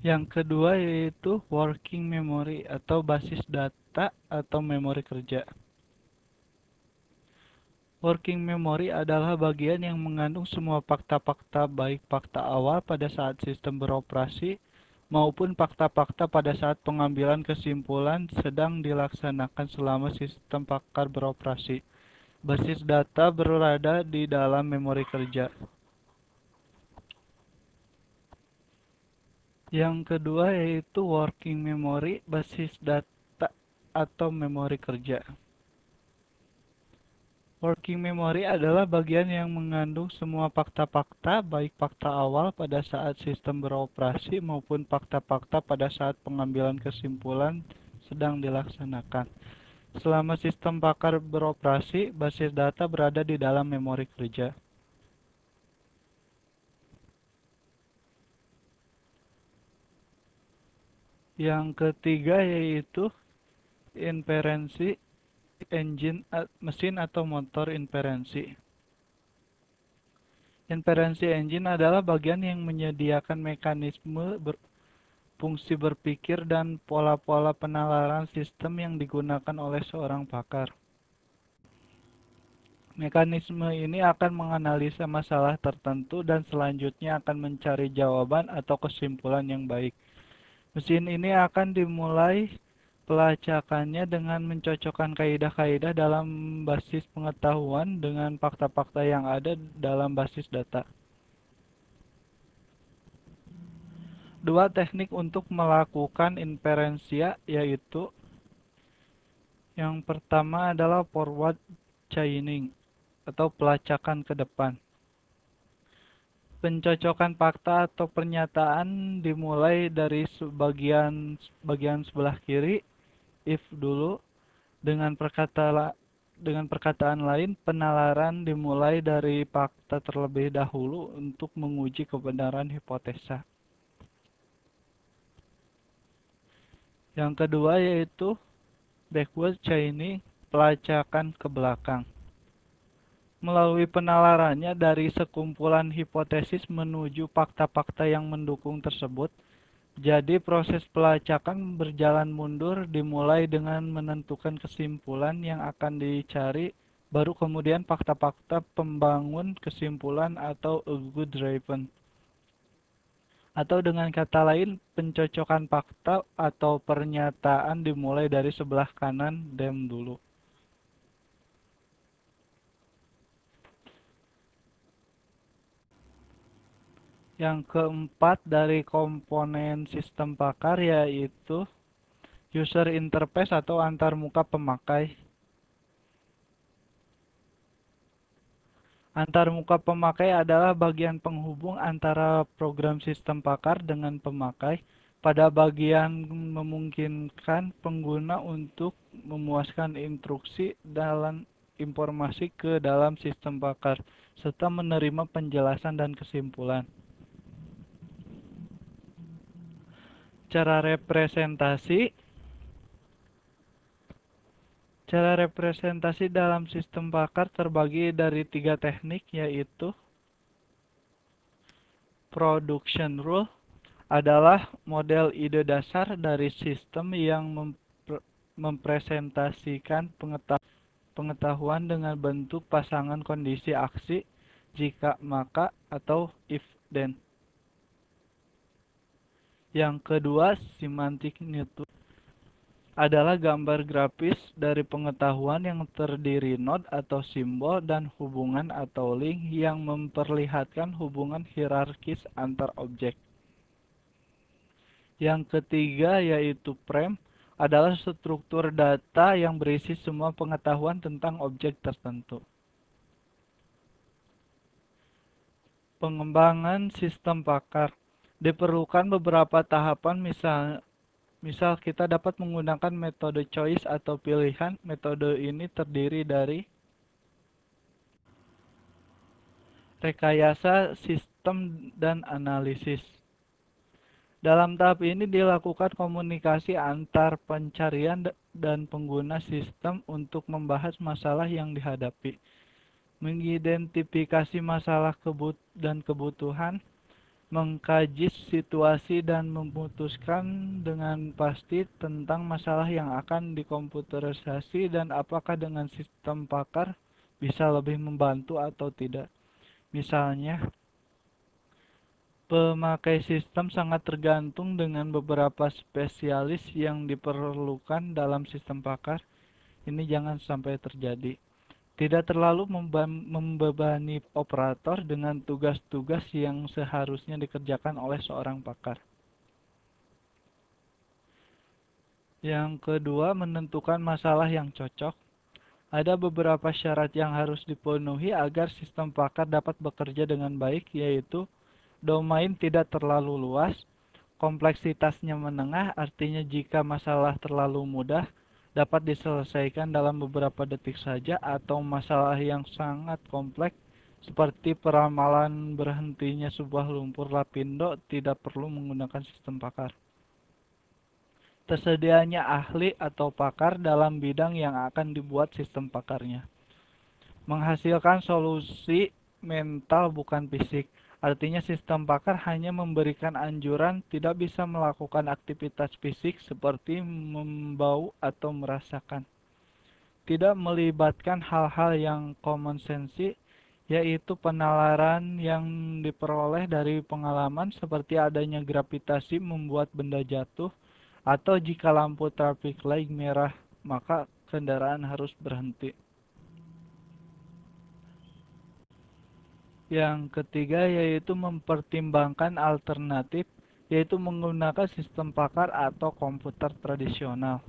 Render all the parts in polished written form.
Yang kedua yaitu working memory atau basis data atau memori kerja. Working memory adalah bagian yang mengandung semua fakta-fakta baik fakta awal pada saat sistem beroperasi maupun fakta-fakta pada saat pengambilan kesimpulan sedang dilaksanakan selama sistem pakar beroperasi. Basis data berada di dalam memori kerja. Yang kedua yaitu working memory, basis data atau memori kerja. Working memory adalah bagian yang mengandung semua fakta-fakta, baik fakta awal pada saat sistem beroperasi maupun fakta-fakta pada saat pengambilan kesimpulan sedang dilaksanakan. Selama sistem pakar beroperasi, basis data berada di dalam memori kerja. Yang ketiga yaitu inferensi engine, mesin atau motor inferensi. Inferensi engine adalah bagian yang menyediakan mekanisme fungsi berpikir dan pola-pola penalaran sistem yang digunakan oleh seorang pakar. Mekanisme ini akan menganalisa masalah tertentu dan selanjutnya akan mencari jawaban atau kesimpulan yang baik. Mesin ini akan dimulai pelacakannya dengan mencocokkan kaidah-kaidah dalam basis pengetahuan dengan fakta-fakta yang ada dalam basis data. Dua teknik untuk melakukan inferensia yaitu yang pertama adalah forward chaining atau pelacakan ke depan. Pencocokan fakta atau pernyataan dimulai dari bagian sebelah kiri, if dulu, dengan perkataan lain, penalaran dimulai dari fakta terlebih dahulu untuk menguji kebenaran hipotesa. Yang kedua yaitu backward chaining, pelacakan ke belakang. Melalui penalarannya dari sekumpulan hipotesis menuju fakta-fakta yang mendukung tersebut, jadi proses pelacakan berjalan mundur dimulai dengan menentukan kesimpulan yang akan dicari, baru kemudian fakta-fakta pembangun kesimpulan atau a good driven. Atau dengan kata lain, pencocokan fakta atau pernyataan dimulai dari sebelah kanan dem dulu. Yang keempat dari komponen sistem pakar yaitu user interface atau antarmuka pemakai. Antarmuka pemakai adalah bagian penghubung antara program sistem pakar dengan pemakai pada bagian memungkinkan pengguna untuk memuaskan instruksi dan informasi ke dalam sistem pakar serta menerima penjelasan dan kesimpulan. Cara representasi dalam sistem pakar terbagi dari tiga teknik yaitu production rule adalah model ide dasar dari sistem yang mempresentasikan pengetahuan dengan bentuk pasangan kondisi aksi jika maka atau if then. Yang kedua, semantic network adalah gambar grafis dari pengetahuan yang terdiri node atau simbol dan hubungan atau link yang memperlihatkan hubungan hierarkis antar objek. Yang ketiga yaitu frame adalah struktur data yang berisi semua pengetahuan tentang objek tertentu. Pengembangan sistem pakar diperlukan beberapa tahapan, misal kita dapat menggunakan metode choice atau pilihan. Metode ini terdiri dari rekayasa sistem dan analisis. Dalam tahap ini dilakukan komunikasi antar pencarian dan pengguna sistem untuk membahas masalah yang dihadapi, mengidentifikasi masalah dan kebutuhan, mengkaji situasi dan memutuskan dengan pasti tentang masalah yang akan dikomputerisasi dan apakah dengan sistem pakar bisa lebih membantu atau tidak. Misalnya, pemakai sistem sangat tergantung dengan beberapa spesialis yang diperlukan dalam sistem pakar. Ini jangan sampai terjadi. Tidak terlalu membebani operator dengan tugas-tugas yang seharusnya dikerjakan oleh seorang pakar. Yang kedua, menentukan masalah yang cocok. Ada beberapa syarat yang harus dipenuhi agar sistem pakar dapat bekerja dengan baik, yaitu domain tidak terlalu luas, kompleksitasnya menengah, artinya jika masalah terlalu mudah, dapat diselesaikan dalam beberapa detik saja, atau masalah yang sangat kompleks, seperti peramalan berhentinya sebuah lumpur lapindo, tidak perlu menggunakan sistem pakar. Tersedianya ahli atau pakar dalam bidang yang akan dibuat sistem pakarnya. Menghasilkan solusi mental bukan fisik. Artinya sistem pakar hanya memberikan anjuran, tidak bisa melakukan aktivitas fisik seperti membau atau merasakan. Tidak melibatkan hal-hal yang common sense, yaitu penalaran yang diperoleh dari pengalaman seperti adanya gravitasi membuat benda jatuh, atau jika lampu traffic light merah, maka kendaraan harus berhenti. Yang ketiga yaitu mempertimbangkan alternatif, yaitu menggunakan sistem pakar atau komputer tradisional.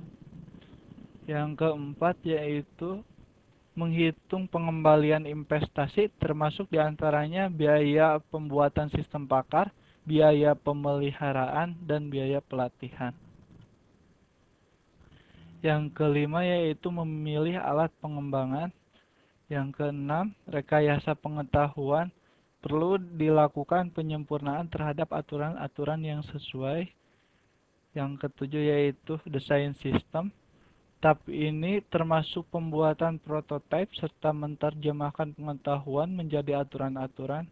Yang keempat yaitu menghitung pengembalian investasi, termasuk diantaranya biaya pembuatan sistem pakar, biaya pemeliharaan, dan biaya pelatihan. Yang kelima yaitu memilih alat pengembangan. Yang keenam, rekayasa pengetahuan. Perlu dilakukan penyempurnaan terhadap aturan-aturan yang sesuai. Yang ketujuh yaitu desain sistem. Tahap ini termasuk pembuatan prototipe serta menerjemahkan pengetahuan menjadi aturan-aturan.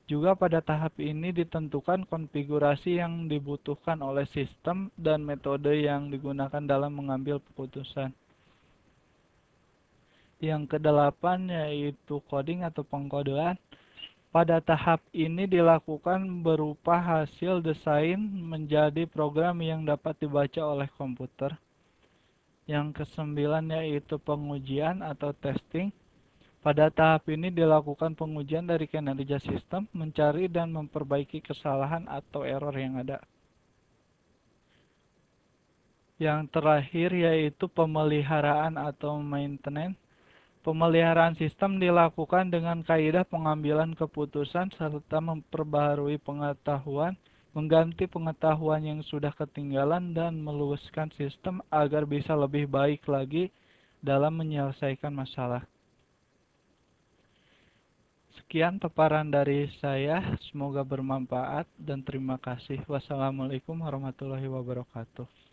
Juga pada tahap ini ditentukan konfigurasi yang dibutuhkan oleh sistem dan metode yang digunakan dalam mengambil keputusan. Yang kedelapan yaitu coding atau pengkodean. Pada tahap ini dilakukan berupa hasil desain menjadi program yang dapat dibaca oleh komputer. Yang kesembilan yaitu pengujian atau testing. Pada tahap ini dilakukan pengujian dari kinerja sistem, mencari dan memperbaiki kesalahan atau error yang ada. Yang terakhir yaitu pemeliharaan atau maintenance. Pemeliharaan sistem dilakukan dengan kaidah pengambilan keputusan serta memperbaharui pengetahuan, mengganti pengetahuan yang sudah ketinggalan, dan meluaskan sistem agar bisa lebih baik lagi dalam menyelesaikan masalah. Sekian paparan dari saya, semoga bermanfaat dan terima kasih. Wassalamualaikum warahmatullahi wabarakatuh.